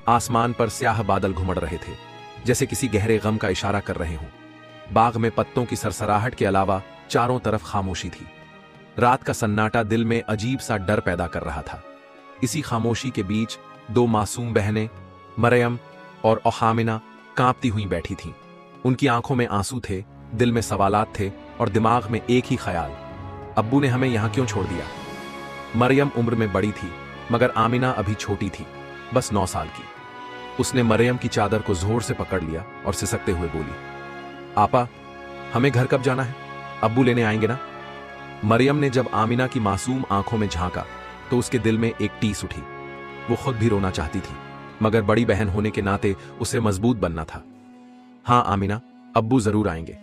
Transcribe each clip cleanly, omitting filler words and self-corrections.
आसमान पर स्याह बादल घुमड़ रहे थे, जैसे किसी गहरे गम का इशारा कर रहे हों। बाग में पत्तों की सरसराहट के अलावा चारों तरफ खामोशी थी। रात का सन्नाटा दिल में अजीब सा डर पैदा कर रहा था। इसी खामोशी के बीच दो मासूम बहनें, मरियम और आमिना, कांपती हुई बैठी थीं। उनकी आंखों में आंसू थे, दिल में सवालात थे और दिमाग में एक ही ख्याल, अब्बू ने हमें यहां क्यों छोड़ दिया। मरियम उम्र में बड़ी थी, मगर आमिना अभी छोटी थी, बस 9 साल की। उसने मरियम की चादर को जोर से पकड़ लिया और सिसकते हुए बोली, आपा, हमें घर कब जाना है? अब्बू लेने आएंगे ना? मरियम ने जब आमिना की मासूम आंखों में झांका तो उसके दिल में एक टीस उठी। वो खुद भी रोना चाहती थी, मगर बड़ी बहन होने के नाते उसे मजबूत बनना था। हाँ आमिना, अब्बू जरूर आएंगे।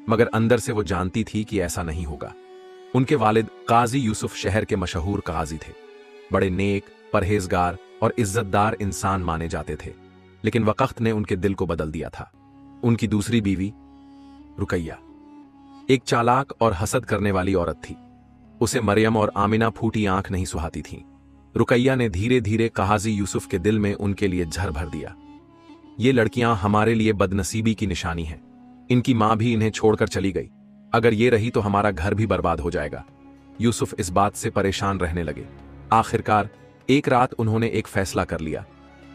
मगर अंदर से वो जानती थी कि ऐसा नहीं होगा। उनके वालिद काजी यूसुफ शहर के मशहूर काजी थे। बड़े नेक, परहेजगार और इज्जतदार इंसान माने जाते थे, लेकिन वक्त ने उनके दिल को बदल दिया था। उनकी दूसरी बीवी रुकैया एक चालाक और हसद करने वाली औरत थी। उसे मरियम और आमिना फूटी आंख नहीं सुहाती थीं। रुकैया ने धीरे धीरे काजी यूसुफ के दिल में उनके लिए जहर भर दिया। ये लड़कियां हमारे लिए बदनसीबी की निशानी है। इनकी मां भी इन्हें छोड़कर चली गई। अगर ये रही तो हमारा घर भी बर्बाद हो जाएगा। यूसुफ इस बात से परेशान रहने लगे। आखिरकार एक रात उन्होंने एक फैसला कर लिया।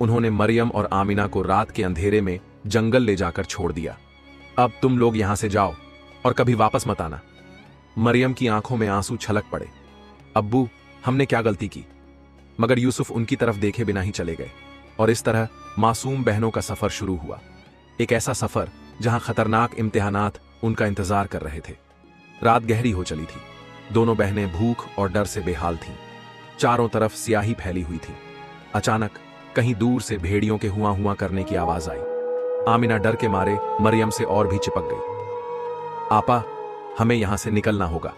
उन्होंने मरियम और आमिना को रात के अंधेरे में जंगल ले जाकर छोड़ दिया। अब तुम लोग यहां से जाओ और कभी वापस मत आना। मरियम की आंखों में आंसू छलक पड़े। अब्बू, हमने क्या गलती की? मगर यूसुफ उनकी तरफ देखे बिना ही चले गए और इस तरह मासूम बहनों का सफर शुरू हुआ। एक ऐसा सफर जहां खतरनाक इम्तिहानात उनका इंतजार कर रहे थे। रात गहरी हो चली थी। दोनों बहनें भूख और डर से बेहाल थीं। चारों तरफ स्याही फैली हुई थी। अचानक कहीं दूर से भेड़ियों के हुआ हुआ करने की आवाज आई। आमिना डर के मारे मरियम से और भी चिपक गई। आपा, हमें यहां से निकलना होगा।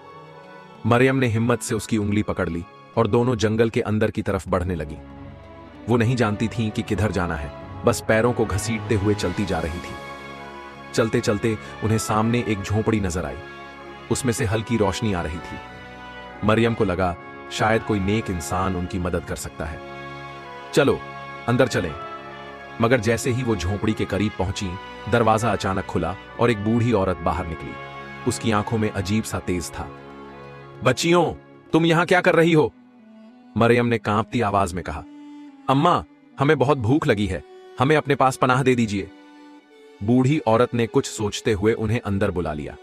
मरियम ने हिम्मत से उसकी उंगली पकड़ ली और दोनों जंगल के अंदर की तरफ बढ़ने लगी। वो नहीं जानती थीं कि किधर जाना है, बस पैरों को घसीटते हुए चलती जा रही थी। चलते चलते उन्हें सामने एक झोपड़ी नजर आई। उसमें से हल्की रोशनी आ रही थी। मरियम को लगा शायद कोई नेक इंसान उनकी मदद कर सकता है। चलो अंदर चलें। मगर जैसे ही वो झोपड़ी के करीब पहुंची, दरवाजा अचानक खुला और एक बूढ़ी औरत बाहर निकली। उसकी आंखों में अजीब सा तेज था। बच्चियों, तुम यहां क्या कर रही हो? मरियम ने कांपती आवाज में कहा। अम्मा, हमें बहुत भूख लगी है, हमें अपने पास पनाह दे दीजिए। बूढ़ी औरत ने कुछ सोचते हुए उन्हें अंदर बुला लिया।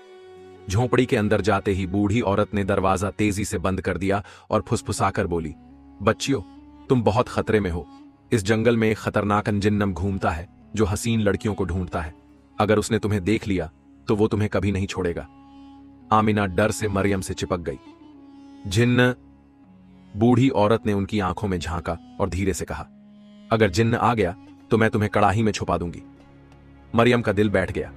झोपड़ी के अंदर जाते ही बूढ़ी औरत ने दरवाजा तेजी से बंद कर दिया और फुसफुसाकर बोली, बच्चियों, तुम बहुत खतरे में हो। इस जंगल में एक खतरनाक जिन्नम घूमता है जो हसीन लड़कियों को ढूंढता है। अगर उसने तुम्हें देख लिया तो वो तुम्हें कभी नहीं छोड़ेगा। आमिना डर से मरियम से चिपक गई। जिन्न? बूढ़ी औरत ने उनकी आंखों में झांका और धीरे से कहा, अगर जिन्न आ गया तो मैं तुम्हें कड़ाही में छुपा दूंगी। मरियम का दिल बैठ गया।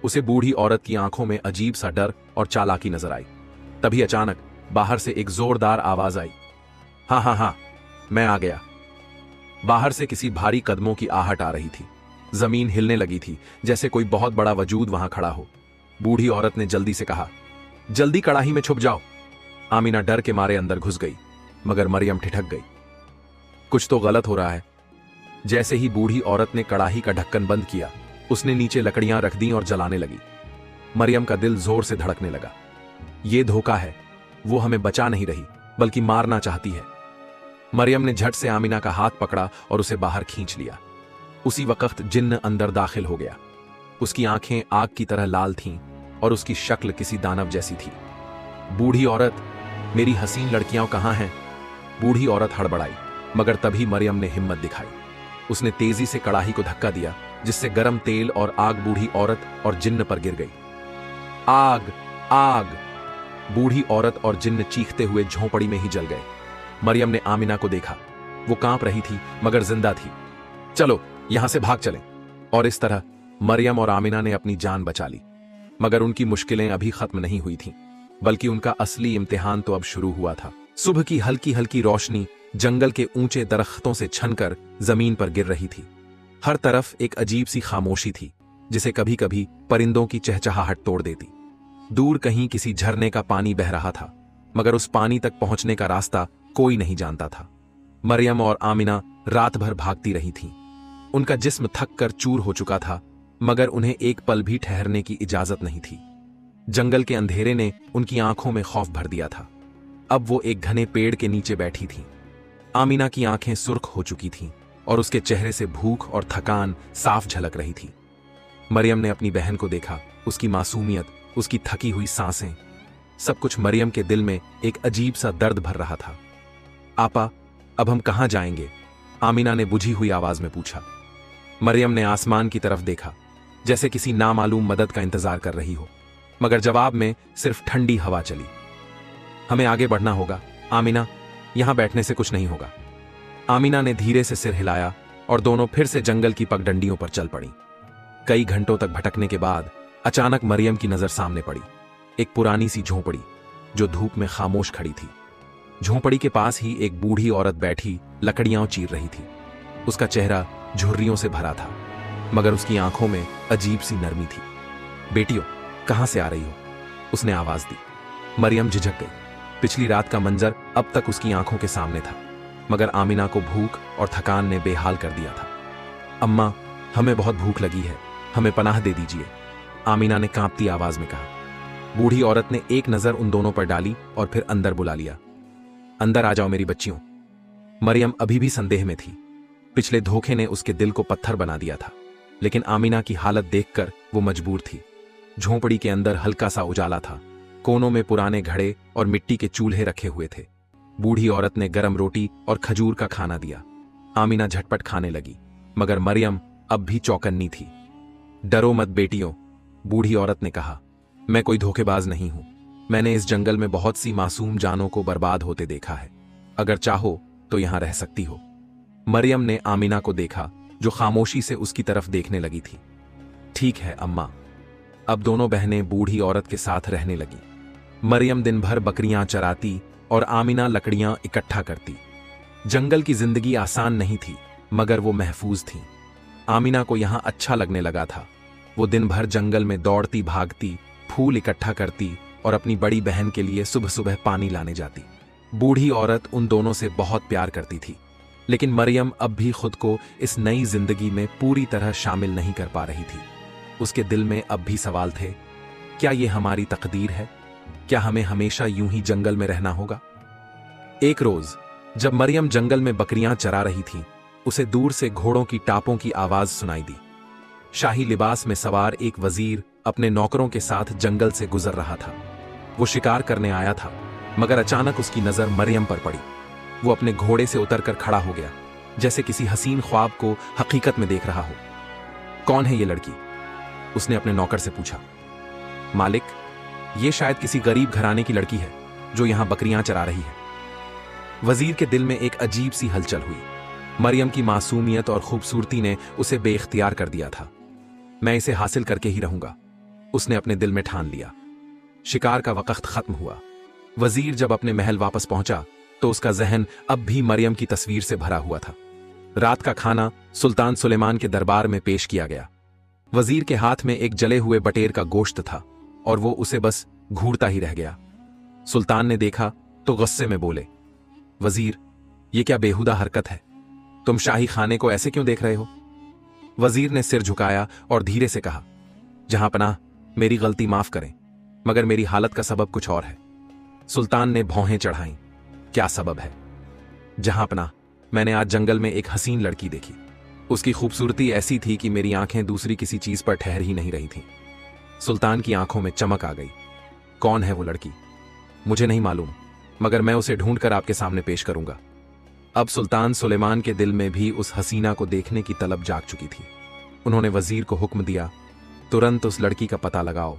उसे बूढ़ी औरत की आंखों में अजीब सा डर और चालाकी नजर आई। तभी अचानक बाहर से एक जोरदार आवाज आई, हाँ हाँ हाँ, मैं आ गया। बाहर से किसी भारी कदमों की आहट आ रही थी। जमीन हिलने लगी थी, जैसे कोई बहुत बड़ा वजूद वहां खड़ा हो। बूढ़ी औरत ने जल्दी से कहा, जल्दी कड़ाही में छुप जाओ। आमिना डर के मारे अंदर घुस गई, मगर मरियम ठिठक गई। कुछ तो गलत हो रहा है। जैसे ही बूढ़ी औरत ने कड़ाही का ढक्कन बंद किया, उसने नीचे लकड़ियां रख दी और जलाने लगी। मरियम का दिल जोर से धड़कने लगा। यह धोखा है, वो हमें बचा नहीं रही बल्कि मारना चाहती है। मरियम ने झट से आमिना का हाथ पकड़ा और उसे बाहर खींच लिया। उसी वक्त जिन्न अंदर दाखिल हो गया। उसकी आंखें आग की तरह लाल थीं और उसकी शक्ल किसी दानव जैसी थी। बूढ़ी औरत, मेरी हसीन लड़कियां कहां हैं? बूढ़ी औरत हड़बड़ाई, मगर तभी मरियम ने हिम्मत दिखाई। उसने तेजी से कड़ाही को धक्का दिया, जिससे गर्म तेल और आग बूढ़ी औरत और जिन्न पर गिर गई। आग, आग! बूढ़ी औरत और जिन्न चीखते हुए झोंपड़ी में ही जल गए। मरियम ने आमिना को देखा। वो कांप रही थी मगर जिंदा थी। चलो यहां से भाग चलें। और इस तरह मरियम और आमिना ने अपनी जान बचा ली। मगर उनकी मुश्किलें अभी खत्म नहीं हुई थीं, बल्कि उनका असली इम्तिहान तो अब शुरू हुआ था। सुबह की हल्की हल्की रोशनी जंगल के ऊंचे दरख्तों से छनकर जमीन पर गिर रही थी। हर तरफ एक अजीब सी खामोशी थी, जिसे कभी कभी परिंदों की चहचहाहट तोड़ देती। दूर कहीं किसी झरने का पानी बह रहा था, मगर उस पानी तक पहुंचने का रास्ता कोई नहीं जानता था। मरियम और आमिना रात भर भागती रही थीं। उनका जिस्म थक कर चूर हो चुका था, मगर उन्हें एक पल भी ठहरने की इजाजत नहीं थी। जंगल के अंधेरे ने उनकी आंखों में खौफ भर दिया था। अब वो एक घने पेड़ के नीचे बैठी थीं। आमिना की आंखें सुर्ख हो चुकी थीं और उसके चेहरे से भूख और थकान साफ झलक रही थी। मरियम ने अपनी बहन को देखा, उसकी मासूमियत, उसकी थकी हुई सांसें, सब कुछ मरियम के दिल में एक अजीब सा दर्द भर रहा था। आपा, अब हम कहां जाएंगे? आमिना ने बुझी हुई आवाज में पूछा। मरियम ने आसमान की तरफ देखा, जैसे किसी नामालूम मदद का इंतजार कर रही हो, मगर जवाब में सिर्फ ठंडी हवा चली। हमें आगे बढ़ना होगा आमिना, यहां बैठने से कुछ नहीं होगा। आमिना ने धीरे से सिर हिलाया और दोनों फिर से जंगल की पगडंडियों पर चल पड़ी। कई घंटों तक भटकने के बाद अचानक मरियम की नजर सामने पड़ी, एक पुरानी सी झोंपड़ी जो धूप में खामोश खड़ी थी। झोंपड़ी के पास ही एक बूढ़ी औरत बैठी लकड़ियां चीर रही थी। उसका चेहरा झुर्रियों से भरा था, मगर उसकी आंखों में अजीब सी नरमी थी। बेटियों, कहां से आ रही हो? उसने आवाज दी। मरियम झिझक गई। पिछली रात का मंजर अब तक उसकी आंखों के सामने था, मगर आमिना को भूख और थकान ने बेहाल कर दिया था। अम्मा, हमें बहुत भूख लगी है, हमें पनाह दे दीजिए, आमिना ने कांपती आवाज में कहा। बूढ़ी औरत ने एक नजर उन दोनों पर डाली और फिर अंदर बुला लिया। अंदर आ जाओ मेरी बच्चियों। मरियम अभी भी संदेह में थी। पिछले धोखे ने उसके दिल को पत्थर बना दिया था, लेकिन आमिना की हालत देखकर वो मजबूर थी। झोंपड़ी के अंदर हल्का सा उजाला था। कोनों में पुराने घड़े और मिट्टी के चूल्हे रखे हुए थे। बूढ़ी औरत ने गरम रोटी और खजूर का खाना दिया। आमिना झटपट खाने लगी, मगर मरियम अब भी चौकन्नी थी। डरो मत बेटियों, बूढ़ी औरत ने कहा। मैं कोई धोखेबाज नहीं हूं। मैंने इस जंगल में बहुत सी मासूम जानों को बर्बाद होते देखा है। अगर चाहो तो यहां रह सकती हो। मरियम ने आमिना को देखा, जो खामोशी से उसकी तरफ देखने लगी थी। ठीक है अम्मा। अब दोनों बहनें बूढ़ी औरत के साथ रहने लगी। मरियम दिन भर बकरियां चराती और आमिना लकड़ियां इकट्ठा करती। जंगल की जिंदगी आसान नहीं थी, मगर वो महफूज थी। आमिना को यहां अच्छा लगने लगा था। वो दिन भर जंगल में दौड़ती भागती, फूल इकट्ठा करती और अपनी बड़ी बहन के लिए सुबह सुबह पानी लाने जाती। बूढ़ी औरत उन दोनों से बहुत प्यार करती थी, लेकिन मरियम अब भी खुद को इस नई जिंदगी में पूरी तरह शामिल नहीं कर पा रही थी। उसके दिल में अब भी सवाल थे। क्या ये हमारी तकदीर है? क्या हमें हमेशा यूं ही जंगल में रहना होगा? एक रोज जब मरियम जंगल में बकरियां चरा रही थी, उसे दूर से घोड़ों की टापों की आवाज सुनाई दी। शाही लिबास में सवार एक वजीर अपने नौकरों के साथ जंगल से गुजर रहा था। वो शिकार करने आया था, मगर अचानक उसकी नजर मरियम पर पड़ी। वो अपने घोड़े से उतरकर खड़ा हो गया, जैसे किसी हसीन ख्वाब को हकीकत में देख रहा हो। कौन है ये लड़की? उसने अपने नौकर से पूछा। मालिक, ये शायद किसी गरीब घराने की लड़की है जो यहां बकरियां चरा रही है। वजीर के दिल में एक अजीब सी हलचल हुई। मरियम की मासूमियत और खूबसूरती ने उसे बेइख्तियार कर दिया था। मैं इसे हासिल करके ही रहूंगा, उसने अपने दिल में ठान लिया। शिकार का वक्त खत्म हुआ। वजीर जब अपने महल वापस पहुंचा तो उसका जहन अब भी मरियम की तस्वीर से भरा हुआ था। रात का खाना सुल्तान सुलेमान के दरबार में पेश किया गया। वजीर के हाथ में एक जले हुए बटेर का गोश्त था और वो उसे बस घूरता ही रह गया। सुल्तान ने देखा तो गुस्से में बोले, वजीर, ये क्या बेहुदा हरकत है? तुम शाही खाने को ऐसे क्यों देख रहे हो? वजीर ने सिर झुकाया और धीरे से कहा, जहांपनाह, मेरी गलती माफ करें, मगर मेरी हालत का सबब कुछ और है। सुल्तान ने भौहें चढ़ाईं। क्या सबब है? जहांपनाह, मैंने आज जंगल में एक हसीन लड़की देखी। उसकी खूबसूरती ऐसी थी कि मेरी आंखें दूसरी किसी चीज पर ठहर ही नहीं रही थीं। सुल्तान की आंखों में चमक आ गई। कौन है वो लड़की? मुझे नहीं मालूम, मगर मैं उसे ढूंढकर आपके सामने पेश करूंगा। अब सुल्तान सुलेमान के दिल में भी उस हसीना को देखने की तलब जाग चुकी थी। उन्होंने वजीर को हुक्म दिया, तुरंत उस लड़की का पता लगाओ।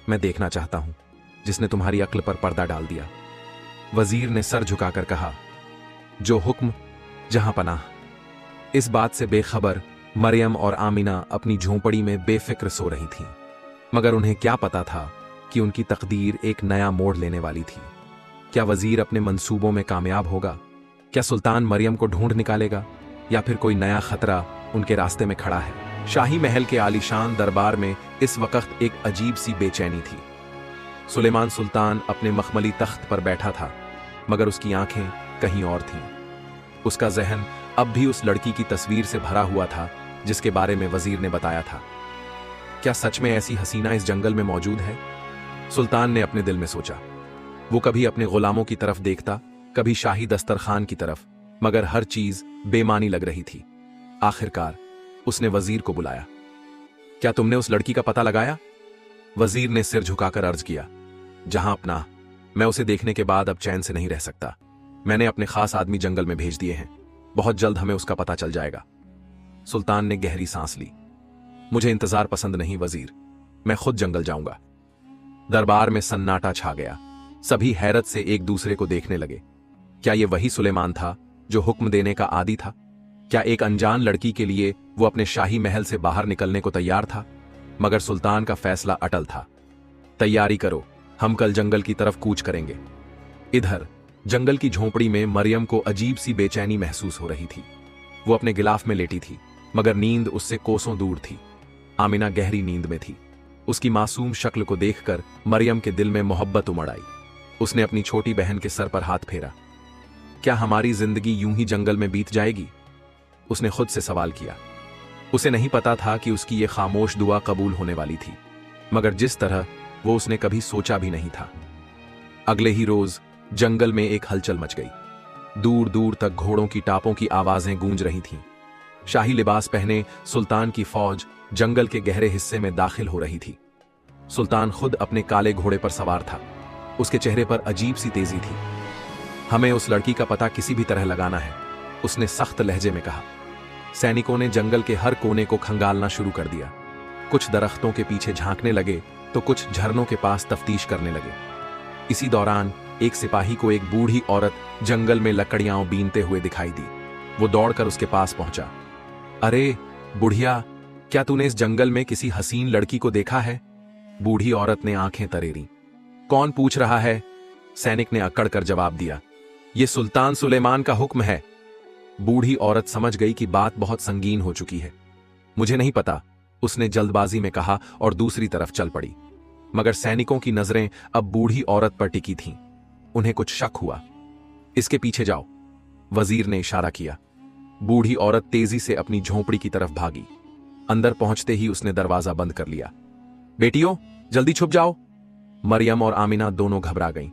मैं देखना चाहता हूं, जिसने तुम्हारी अक्ल पर पर्दा डाल दिया। वजीर ने सर झुकाकर कहा, जो हुक्म जहांपनाह। इस बात से बेखबर मरियम और आमिना अपनी झोंपड़ी में बेफिक्र सो रही थीं, मगर उन्हें क्या पता था कि उनकी तकदीर एक नया मोड़ लेने वाली थी। क्या वजीर अपने मंसूबों में कामयाब होगा? क्या सुल्तान मरियम को ढूंढ निकालेगा, या फिर कोई नया खतरा उनके रास्ते में खड़ा है? शाही महल के आलीशान दरबार में इस वक्त एक अजीब सी बेचैनी थी। सुलेमान सुल्तान अपने मखमली तख्त पर बैठा था, मगर उसकी आंखें कहीं और थीं। उसका जहन अब भी उस लड़की की तस्वीर से भरा हुआ था जिसके बारे में वजीर ने बताया था। क्या सच में ऐसी हसीना इस जंगल में मौजूद है? सुल्तान ने अपने दिल में सोचा। वो कभी अपने गुलामों की तरफ देखता, कभी शाही दस्तरखान की तरफ, मगर हर चीज बेमानी लग रही थी। आखिरकार उसने वजीर को बुलाया। क्या तुमने उस लड़की का पता लगाया? वजीर ने सिर झुकाकर अर्ज किया। जहां अपना, मैं उसे देखने के बाद अब चैन से नहीं रह सकता। मैंने अपने खास आदमी जंगल में भेज दिए हैं। बहुत जल्द हमें उसका पता चल जाएगा। सुल्तान ने गहरी सांस ली। मुझे इंतजार पसंद नहीं वजीर, मैं खुद जंगल जाऊंगा। दरबार में सन्नाटा छा गया। सभी हैरत से एक दूसरे को देखने लगे। क्या यह वही सुलेमान था जो हुक्म देने का आदी था? क्या एक अनजान लड़की के लिए वो अपने शाही महल से बाहर निकलने को तैयार था? मगर सुल्तान का फैसला अटल था। तैयारी करो, हम कल जंगल की तरफ कूच करेंगे। इधर जंगल की झोंपड़ी में मरियम को अजीब सी बेचैनी महसूस हो रही थी। वो अपने गिलाफ में लेटी थी, मगर नींद उससे कोसों दूर थी। आमिना गहरी नींद में थी। उसकी मासूम शक्ल को देखकर मरियम के दिल में मोहब्बत उमड़ आई। उसने अपनी छोटी बहन के सर पर हाथ फेरा। क्या हमारी जिंदगी यूं ही जंगल में बीत जाएगी? उसने खुद से सवाल किया। उसे नहीं पता था कि उसकी ये खामोश दुआ कबूल होने वाली थी, मगर जिस तरह वो उसने कभी सोचा भी नहीं था। अगले ही रोज जंगल में एक हलचल मच गई। दूर दूर तक घोड़ों की टापों की आवाजें गूंज रही थीं। शाही लिबास पहने सुल्तान की फौज जंगल के गहरे हिस्से में दाखिल हो रही थी। सुल्तान खुद अपने काले घोड़े पर सवार था। उसके चेहरे पर अजीब सी तेजी थी। हमें उस लड़की का पता किसी भी तरह लगाना है, उसने सख्त लहजे में कहा। सैनिकों ने जंगल के हर कोने को खंगालना शुरू कर दिया। कुछ दरख्तों के पीछे झांकने लगे तो कुछ झरनों के पास तफ्तीश करने लगे। इसी दौरान एक सिपाही को एक बूढ़ी औरत जंगल में लकड़ियां बीनते हुए दिखाई दी। वो दौड़कर उसके पास पहुंचा। अरे बुढ़िया, क्या तूने इस जंगल में किसी हसीन लड़की को देखा है? बूढ़ी औरत ने आंखें तरेरी। कौन पूछ रहा है? सैनिक ने अकड़ कर जवाब दिया। ये सुल्तान सुलेमान का हुक्म है। बूढ़ी औरत समझ गई कि बात बहुत संगीन हो चुकी है। मुझे नहीं पता, उसने जल्दबाजी में कहा और दूसरी तरफ चल पड़ी। मगर सैनिकों की नजरें अब बूढ़ी औरत पर टिकी थीं। उन्हें कुछ शक हुआ। इसके पीछे जाओ, वजीर ने इशारा किया। बूढ़ी औरत तेजी से अपनी झोंपड़ी की तरफ भागी। अंदर पहुंचते ही उसने दरवाजा बंद कर लिया। बेटियों, जल्दी छुप जाओ। मरियम और आमिना दोनों घबरा गईं।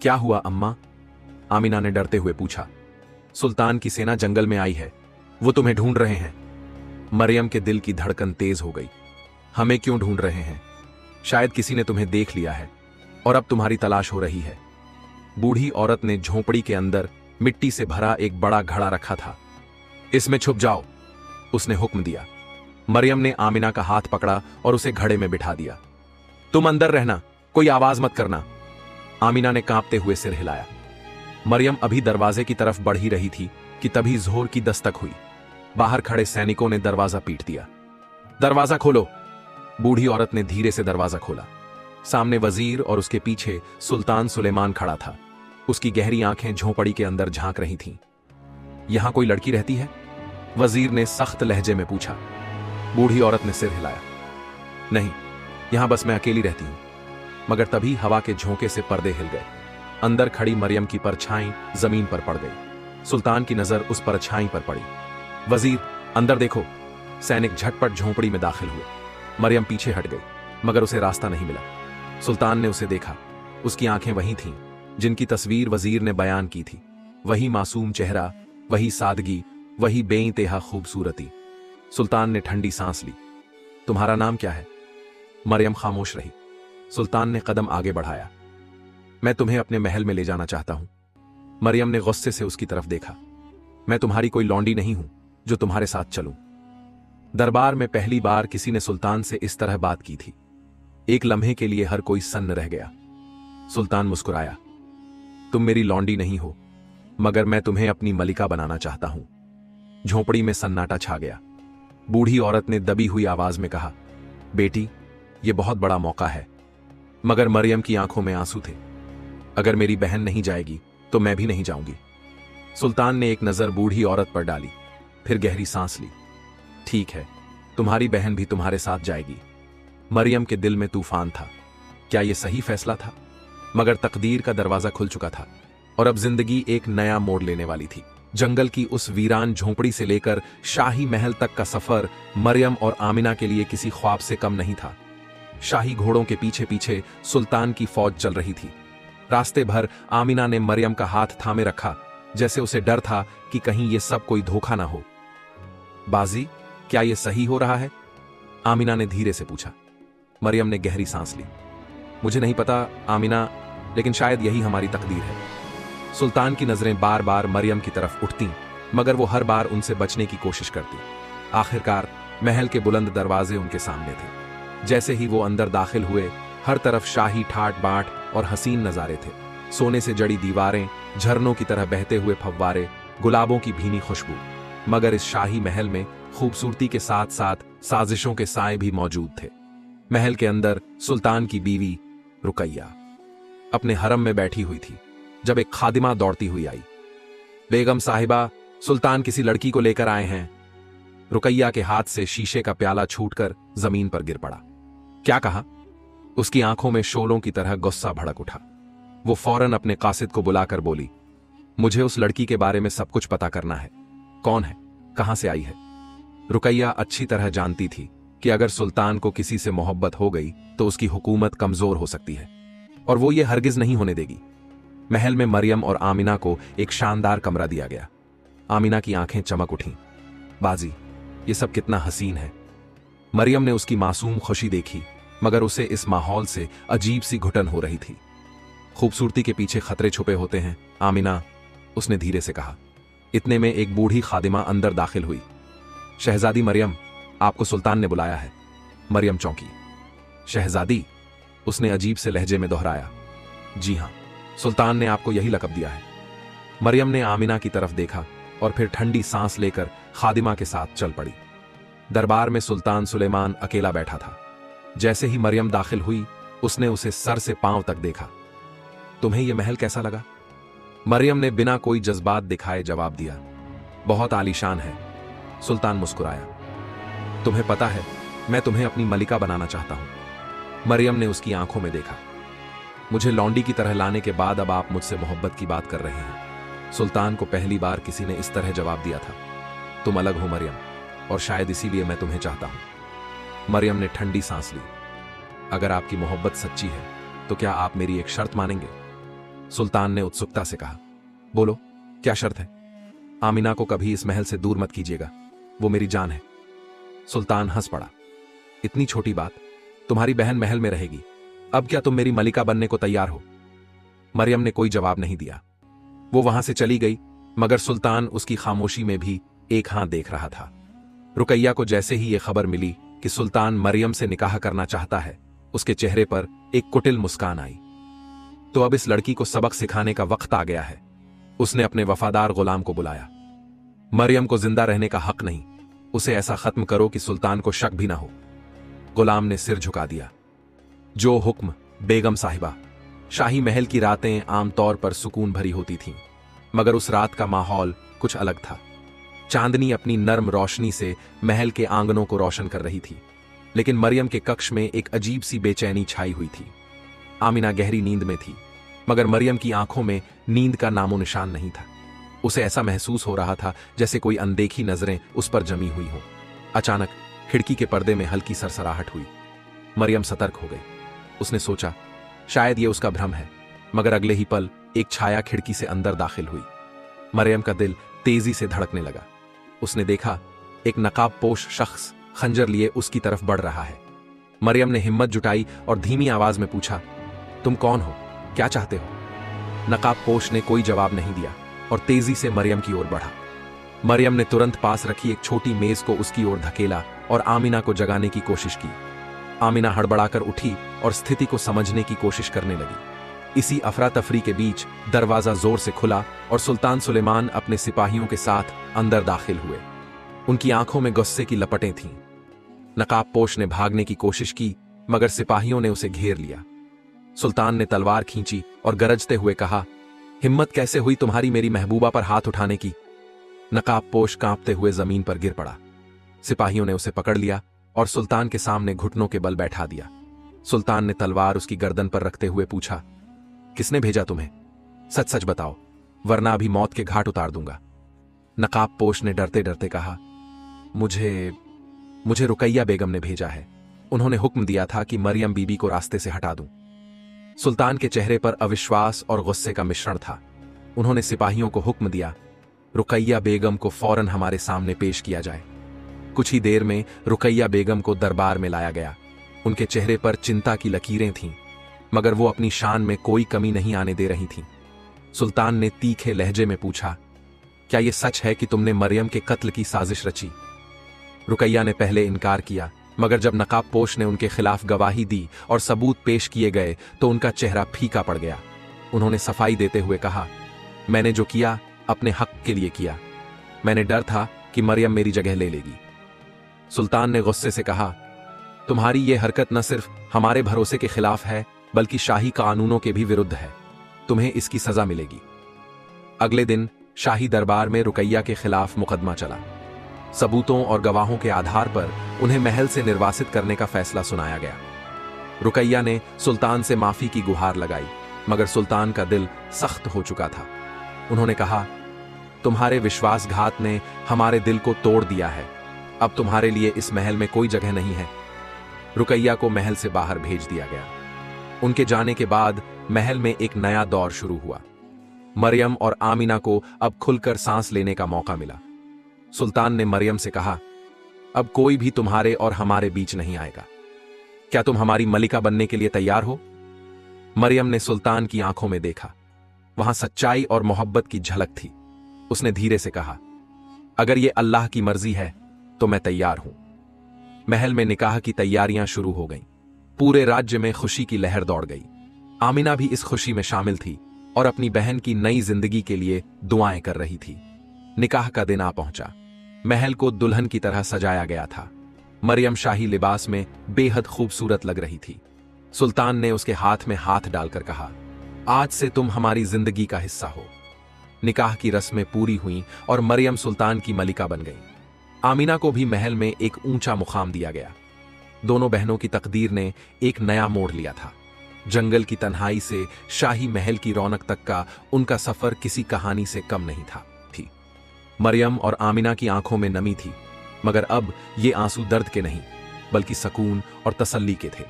क्या हुआ अम्मा? आमिना ने डरते हुए पूछा। सुल्तान की सेना जंगल में आई है, वो तुम्हें ढूंढ रहे हैं। मरियम के दिल की धड़कन तेज हो गई। हमें क्यों ढूंढ रहे हैं? शायद किसी ने तुम्हें देख लिया है और अब तुम्हारी तलाश हो रही है। बूढ़ी औरत ने झोंपड़ी के अंदर मिट्टी से भरा एक बड़ा घड़ा रखा था। इसमें छुप जाओ, उसने हुक्म दिया। मरियम ने आमिना का हाथ पकड़ा और उसे घड़े में बिठा दिया। तुम अंदर रहना, कोई आवाज मत करना। आमिना ने कांपते हुए सिर हिलाया। मरियम अभी दरवाजे की तरफ बढ़ ही रही थी कि तभी जोर की दस्तक हुई। बाहर खड़े सैनिकों ने दरवाजा पीट दिया। दरवाजा खोलो। बूढ़ी औरत ने धीरे से दरवाजा खोला। सामने वजीर और उसके पीछे सुल्तान सुलेमान खड़ा था। उसकी गहरी आंखें झोंपड़ी के अंदर झांक रही थीं। यहां कोई लड़की रहती है? वजीर ने सख्त लहजे में पूछा। बूढ़ी औरत ने सिर हिलाया। नहीं, यहां बस मैं अकेली रहती हूं। मगर तभी हवा के झोंके से पर्दे हिल गए। अंदर खड़ी मरियम की परछाई जमीन पर पड़ गई। सुल्तान की नजर उस परछाई पर पड़ी। वजीर, अंदर देखो। सैनिक झटपट झोंपड़ी में दाखिल हुए। मरियम पीछे हट गई, मगर उसे रास्ता नहीं मिला। सुल्तान ने उसे देखा। उसकी आंखें वही थीं जिनकी तस्वीर वजीर ने बयान की थी। वही मासूम चेहरा, वही सादगी, वही बेइंतहा खूबसूरती। सुल्तान ने ठंडी सांस ली। तुम्हारा नाम क्या है? मरियम खामोश रही। सुल्तान ने कदम आगे बढ़ाया। मैं तुम्हें अपने महल में ले जाना चाहता हूं। मरियम ने गुस्से से उसकी तरफ देखा। मैं तुम्हारी कोई लौंडी नहीं हूं जो तुम्हारे साथ चलूं। दरबार में पहली बार किसी ने सुल्तान से इस तरह बात की थी। एक लम्हे के लिए हर कोई सन्न रह गया। सुल्तान मुस्कुराया। तुम मेरी लौंडी नहीं हो, मगर मैं तुम्हें अपनी मलिका बनाना चाहता हूं। झोंपड़ी में सन्नाटा छा गया। बूढ़ी औरत ने दबी हुई आवाज में कहा, बेटी, यह बहुत बड़ा मौका है। मगर मरियम की आंखों में आंसू थे। अगर मेरी बहन नहीं जाएगी तो मैं भी नहीं जाऊंगी। सुल्तान ने एक नजर बूढ़ी औरत पर डाली, फिर गहरी सांस ली। ठीक है, तुम्हारी बहन भी तुम्हारे साथ जाएगी। मरियम के दिल में तूफान था। क्या यह सही फैसला था? मगर तकदीर का दरवाजा खुल चुका था और अब जिंदगी एक नया मोड़ लेने वाली थी। जंगल की उस वीरान झोंपड़ी से लेकर शाही महल तक का सफर मरियम और आमिना के लिए किसी ख्वाब से कम नहीं था। शाही घोड़ों के पीछे पीछे सुल्तान की फौज चल रही थी। रास्ते भर आमिना ने मरियम का हाथ थामे रखा, जैसे उसे डर था कि कहीं ये सब कोई धोखा ना हो। बाजी, क्या ये सही हो रहा है? आमिना ने धीरे से पूछा। मरियम ने गहरी सांस ली। मुझे नहीं पता आमिना, लेकिन शायद यही हमारी तकदीर है। सुल्तान की नजरें बार बार मरियम की तरफ उठतीं, मगर वो हर बार उनसे बचने की कोशिश करती। आखिरकार महल के बुलंद दरवाजे उनके सामने थे। जैसे ही वो अंदर दाखिल हुए, हर तरफ शाही ठाट बाट और हसीन नजारे थे। सोने से जड़ी दीवारें, झरनों की तरह बहते हुए फव्वारे, गुलाबों की भीनी खुशबू। मगर इस शाही महल में खूबसूरती के साथ साथ साजिशों के साए भी मौजूद थे। महल के अंदर सुल्तान की बीवी रुकैया अपने हरम में बैठी हुई थी जब एक खादिमा दौड़ती हुई आई। बेगम साहिबा, सुल्तान किसी लड़की को लेकर आए हैं। रुकैया के हाथ से शीशे का प्याला छूटकर जमीन पर गिर पड़ा। क्या कहा? उसकी आंखों में शोलों की तरह गुस्सा भड़क उठा। वो फौरन अपने कासिद को बुलाकर बोली, मुझे उस लड़की के बारे में सब कुछ पता करना है। कौन है? कहां से आई है? रुकैया अच्छी तरह जानती थी कि अगर सुल्तान को किसी से मोहब्बत हो गई तो उसकी हुकूमत कमजोर हो सकती है, और वो ये हरगिज नहीं होने देगी। महल में मरियम और आमिना को एक शानदार कमरा दिया गया। आमिना की आंखें चमक उठीं। बाजी, ये सब कितना हसीन है। मरियम ने उसकी मासूम खुशी देखी, मगर उसे इस माहौल से अजीब सी घुटन हो रही थी। खूबसूरती के पीछे खतरे छुपे होते हैं आमिना, उसने धीरे से कहा। इतने में एक बूढ़ी खादिमा अंदर दाखिल हुई। शहजादी मरियम, आपको सुल्तान ने बुलाया है। मरियम चौंकी। शहजादी? उसने अजीब से लहजे में दोहराया। जी हां, सुल्तान ने आपको यही लक़ब दिया है। मरियम ने आमिना की तरफ देखा और फिर ठंडी सांस लेकर खादिमा के साथ चल पड़ी। दरबार में सुल्तान सुलेमान अकेला बैठा था। जैसे ही मरियम दाखिल हुई, उसने उसे सर से पांव तक देखा। तुम्हें यह महल कैसा लगा? मरियम ने बिना कोई जज्बात दिखाए जवाब दिया। बहुत आलीशान है। सुल्तान मुस्कुराया। तुम्हें पता है, मैं तुम्हें अपनी मलिका बनाना चाहता हूं। मरियम ने उसकी आंखों में देखा। मुझे लौंडी की तरह लाने के बाद अब आप मुझसे मोहब्बत की बात कर रहे हैं। सुल्तान को पहली बार किसी ने इस तरह जवाब दिया था। तुम अलग हो मरियम, और शायद इसीलिए मैं तुम्हें चाहता हूं। मरियम ने ठंडी सांस ली। अगर आपकी मोहब्बत सच्ची है तो क्या आप मेरी एक शर्त मानेंगे? सुल्तान ने उत्सुकता से कहा। बोलो, क्या शर्त है? आमिना को कभी इस महल से दूर मत कीजिएगा, वो मेरी जान है। सुल्तान हंस पड़ा। इतनी छोटी बात? तुम्हारी बहन महल में रहेगी, अब क्या तुम मेरी मलिका बनने को तैयार हो? मरियम ने कोई जवाब नहीं दिया। वो वहां से चली गई, मगर सुल्तान उसकी खामोशी में भी एक हाथ देख रहा था। रुकैया को जैसे ही यह खबर मिली कि सुल्तान मरियम से निकाह करना चाहता है, उसके चेहरे पर एक कुटिल मुस्कान आई। तो अब इस लड़की को सबक सिखाने का वक्त आ गया है। उसने अपने वफादार गुलाम को बुलाया। मरियम को जिंदा रहने का हक नहीं, उसे ऐसा खत्म करो कि सुल्तान को शक भी ना हो। गुलाम ने सिर झुका दिया। जो हुक्म बेगम साहिबा। शाही महल की रातें आमतौर पर सुकून भरी होती थीं, मगर उस रात का माहौल कुछ अलग था। चांदनी अपनी नर्म रोशनी से महल के आंगनों को रोशन कर रही थी, लेकिन मरियम के कक्ष में एक अजीब सी बेचैनी छाई हुई थी। आमिना गहरी नींद में थी, मगर मरियम की आंखों में नींद का नामो निशान नहीं था। उसे ऐसा महसूस हो रहा था जैसे कोई अनदेखी नजरें उस पर जमी हुई हों। अचानक खिड़की के पर्दे में हल्की सरसराहट हुई। मरियम सतर्क हो गई। उसने सोचा शायद यह उसका भ्रम है, मगर अगले ही पल एक छाया खिड़की से अंदर दाखिल हुई। मरियम का दिल तेजी से धड़कने लगा। उसने देखा एक नकाबपोश शख्स खंजर लिए उसकी तरफ बढ़ रहा है। मरियम ने हिम्मत जुटाई और धीमी आवाज में पूछा, तुम कौन हो? क्या चाहते हो? नकाबपोश ने कोई जवाब नहीं दिया और तेजी से मरियम की ओर बढ़ा। मरियम ने तुरंत पास रखी एक छोटी मेज को उसकी ओर धकेला और आमिना को जगाने की कोशिश की। आमिना हड़बड़ाकर उठी और स्थिति को समझने की कोशिश करने लगी। इसी अफरा तफरी के बीच दरवाजा जोर से खुला और सुल्तान सुलेमान अपने सिपाहियों के साथ अंदर दाखिल हुए। उनकी आंखों में गुस्से की लपटें थीं। नकाबपोश ने भागने की कोशिश की, मगर सिपाहियों ने उसे घेर लिया। सुल्तान ने तलवार खींची और गरजते हुए कहा, हिम्मत कैसे हुई तुम्हारी मेरी महबूबा पर हाथ उठाने की? नकाबपोश कांपते हुए जमीन पर गिर पड़ा। सिपाहियों ने उसे पकड़ लिया और सुल्तान के सामने घुटनों के बल बैठा दिया। सुल्तान ने तलवार उसकी गर्दन पर रखते हुए पूछा, किसने भेजा तुम्हें? सच सच बताओ, वरना अभी मौत के घाट उतार दूंगा। नकाबपोश ने डरते डरते कहा, मुझे मुझे रुकैया बेगम ने भेजा है। उन्होंने हुक्म दिया था कि मरियम बीबी को रास्ते से हटा दूं। सुल्तान के चेहरे पर अविश्वास और गुस्से का मिश्रण था। उन्होंने सिपाहियों को हुक्म दिया, रुकैया बेगम को फौरन हमारे सामने पेश किया जाए। कुछ ही देर में रुकैया बेगम को दरबार में लाया गया। उनके चेहरे पर चिंता की लकीरें थीं, मगर वो अपनी शान में कोई कमी नहीं आने दे रही थीं। सुल्तान ने तीखे लहजे में पूछा, क्या यह सच है कि तुमने मरियम के कत्ल की साजिश रची? रुकैया ने पहले इनकार किया, मगर जब नकाबपोश ने उनके खिलाफ गवाही दी और सबूत पेश किए गए तो उनका चेहरा फीका पड़ गया। उन्होंने सफाई देते हुए कहा, मैंने जो किया अपने हक के लिए किया। मैंने डर था कि मरियम मेरी जगह ले लेगी। सुल्तान ने गुस्से से कहा, तुम्हारी यह हरकत न सिर्फ हमारे भरोसे के खिलाफ है बल्कि शाही कानूनों के भी विरुद्ध है। तुम्हें इसकी सजा मिलेगी। अगले दिन शाही दरबार में रुकैया के खिलाफ मुकदमा चला। सबूतों और गवाहों के आधार पर उन्हें महल से निर्वासित करने का फैसला सुनाया गया। रुकैया ने सुल्तान से माफी की गुहार लगाई, मगर सुल्तान का दिल सख्त हो चुका था। उन्होंने कहा, तुम्हारे विश्वासघात ने हमारे दिल को तोड़ दिया है। अब तुम्हारे लिए इस महल में कोई जगह नहीं है। रुकैया को महल से बाहर भेज दिया गया। उनके जाने के बाद महल में एक नया दौर शुरू हुआ। मरियम और आमिना को अब खुलकर सांस लेने का मौका मिला। सुल्तान ने मरियम से कहा, अब कोई भी तुम्हारे और हमारे बीच नहीं आएगा। क्या तुम हमारी मलिका बनने के लिए तैयार हो? मरियम ने सुल्तान की आंखों में देखा। वहां सच्चाई और मोहब्बत की झलक थी। उसने धीरे से कहा, अगर यह अल्लाह की मर्जी है तो मैं तैयार हूं। महल में निकाह की तैयारियां शुरू हो गईं। पूरे राज्य में खुशी की लहर दौड़ गई। आमिना भी इस खुशी में शामिल थी और अपनी बहन की नई जिंदगी के लिए दुआएं कर रही थी। निकाह का दिन आ पहुंचा। महल को दुल्हन की तरह सजाया गया था। मरियम शाही लिबास में बेहद खूबसूरत लग रही थी। सुल्तान ने उसके हाथ में हाथ डालकर कहा, आज से तुम हमारी जिंदगी का हिस्सा हो। निकाह की रस्में पूरी हुईं और मरियम सुल्तान की मलिका बन गई। आमिना को भी महल में एक ऊंचा मुकाम दिया गया। दोनों बहनों की तकदीर ने एक नया मोड़ लिया था। जंगल की तन्हाई से शाही महल की रौनक तक का उनका सफर किसी कहानी से कम नहीं था। मरियम और आमिना की आंखों में नमी थी, मगर अब ये आंसू दर्द के नहीं बल्कि सकून और तसल्ली के थे।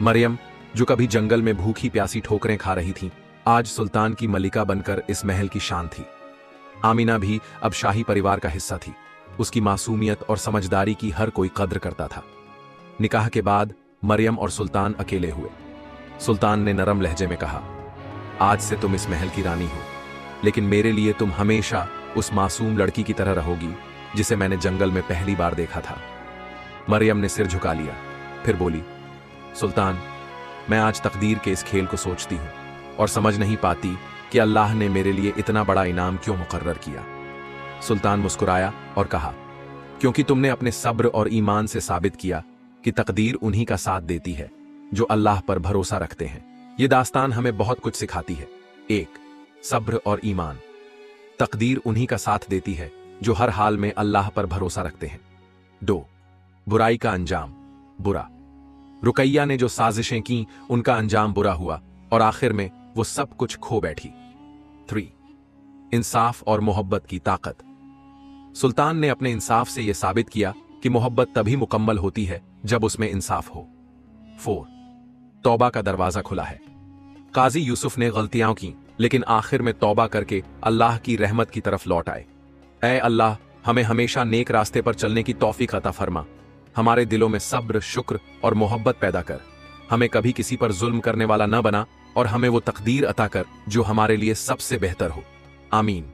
मरियम, जो कभी जंगल में भूखी प्यासी ठोकरें खा रही थी, आज सुल्तान की मलिका बनकर इस महल की शान थी। आमिना भी अब शाही परिवार का हिस्सा थी। उसकी मासूमियत और समझदारी की हर कोई कद्र करता था। निकाह के बाद मरियम और सुल्तान अकेले हुए। सुल्तान ने नरम लहजे में कहा, आज से तुम इस महल की रानी हो, लेकिन मेरे लिए तुम हमेशा उस मासूम लड़की की तरह रहोगी जिसे मैंने जंगल में पहली बार देखा था। मरियम ने सिर झुका लिया, फिर बोली, सुल्तान, मैं आज तकदीर के इस खेल को सोचती हूं और समझ नहीं पाती कि अल्लाह ने मेरे लिए इतना बड़ा इनाम क्यों मुकर्रर किया। सुल्तान मुस्कुराया और कहा, क्योंकि तुमने अपने सब्र और ईमान से साबित किया कि तकदीर उन्हीं का साथ देती है जो अल्लाह पर भरोसा रखते हैं। यह दास्तान हमें बहुत कुछ सिखाती है। 1. सब्र और ईमान। तकदीर उन्हीं का साथ देती है जो हर हाल में अल्लाह पर भरोसा रखते हैं। 2. बुराई का अंजाम बुरा। रुकैया ने जो साजिशें की उनका अंजाम बुरा हुआ और आखिर में वो सब कुछ खो बैठी। 3. इंसाफ और मोहब्बत की ताकत। सुल्तान ने अपने इंसाफ से यह साबित किया कि मोहब्बत तभी मुकम्मल होती है जब उसमें इंसाफ हो। 4. तौबा का दरवाजा खुला है। काजी यूसुफ ने गलतियां की, लेकिन आखिर में तौबा करके अल्लाह की रहमत की तरफ लौट आए। ऐ अल्लाह, हमें हमेशा नेक रास्ते पर चलने की तौफीक अता फरमा। हमारे दिलों में सब्र, शुक्र और मोहब्बत पैदा कर। हमें कभी किसी पर जुल्म करने वाला न बना और हमें वो तकदीर अता कर जो हमारे लिए सबसे बेहतर हो। आमीन।